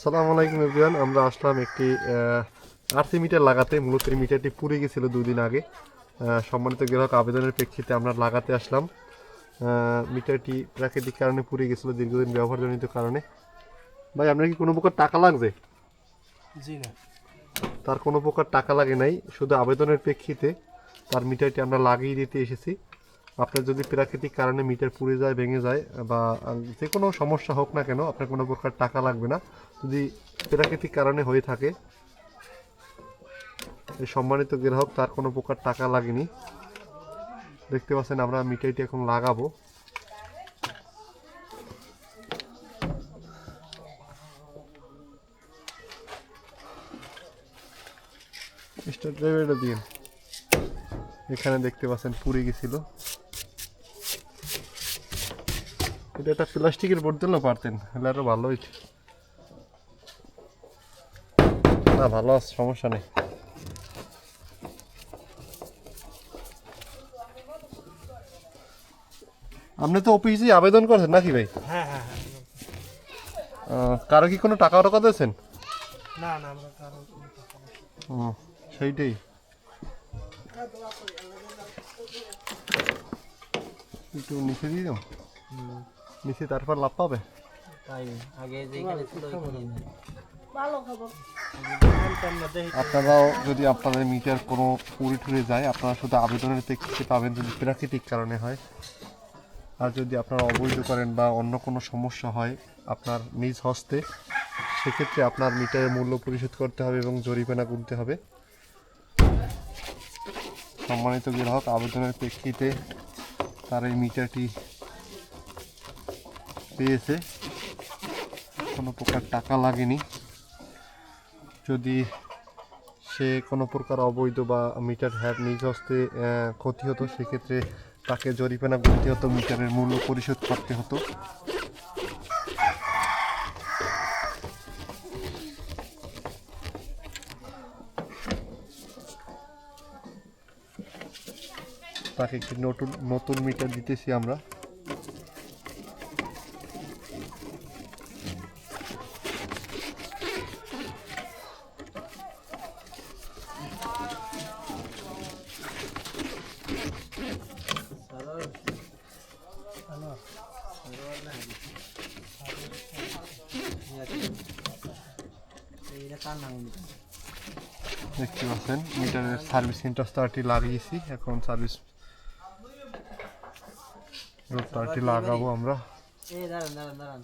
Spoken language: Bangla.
আসসালামু আলাইকুম এভরিওয়ান। আমরা আসলাম একটি আরসি মিটার লাগাতে। মূলত এই মিটারটি পুড়ে গেছিল 2 দিন আগে। সম্মানিত গ্রাহক আবেদনের প্রেক্ষিতে আমরা লাগাতে আসলাম। মিটারটি প্রাকৃতিক কারণে পুড়ে গেছিল, দীর্ঘদিন ব্যবহারজনিত কারণে। ভাই, আপনার কি কোনো প্রকার টাকা লাগবে? জি না, তার কোনো প্রকার টাকা লাগে নাই, শুধু আবেদনের প্রেক্ষিতে তার মিটারটি আমরা লাগিয়ে দিতে এসেছি। আপনার যদি প্রাকৃতিক কারণে মিটার পুড়ে যায়, ভেঙে যায় বা যে কোনো সমস্যা হোক না কেন, আপনার কোনো প্রকার টাকা লাগবে না। যদি প্রাকৃতিক কারণে হয়ে থাকে, এই সম্মানিত গ্রাহক তার কোনো প্রকার টাকা লাগেনি। দেখতে পাচ্ছেন আমরা মিটারটি এখন লাগাবো। স্টার্ট ড্রাইভারটা দিন। এখানে দেখতে পাচ্ছেন পুড়ে গেছিল। এটা একটা প্লাস্টিকের বোর্ড দিলেও পারতেন, হলে আরো ভালো হইতো। না, ভালো আছে, সমস্যা নেই। আপনি তো অফিসে আবেদন করছেন নাকি ভাই? হ্যাঁ হ্যাঁ হ্যাঁ কারো কি কোনো টাকা টাকা দিয়েছেন? না না, আমরা কারো কোনো টাকা না। সেইটাই। একটু নিচে দিয়ে দাও, নিচে তারপর লাভ পাবে। তাই আগে যেখানে ছিল ওইখানেই নেই। আপনারাও যদি আপনাদের মিটার কোনো পুড়ে টুড়ে যায়, আপনারা শুধু আবেদনের প্রেক্ষিতে পাবেন যদি প্রাকৃতিক কারণে হয়। আর যদি আপনারা অবৈধ করেন বা অন্য কোনো সমস্যা হয় আপনার নিজ হস্তে, সেক্ষেত্রে আপনার মিটারের মূল্য পরিশোধ করতে হবে এবং জরিমানা গুনতে হবে। সম্মানিত গ্রাহক আবেদনের প্রেক্ষিতে তার এই মিটারটি পেয়েছে, কোনো প্রকার টাকা লাগেনি। যদি সে কোনো প্রকার অবৈধ বা মিটার নিজ হস্তে ক্ষতি হতো, সেক্ষেত্রে তাকে জরিমানা গুনতে হতো, মিটারের মূল্য পরিশোধ করতে হতো। তাকে একটি নতুন মিটার দিতেছি আমরা। দেখতে পাচ্ছেন মিটারের সার্ভিস ইন্টারস্টারটি লাগিয়েছি, এখন সার্ভিস রোডটারটি লাগাবো আমরা। দাঁড়ান দাঁড়ান দাঁড়ান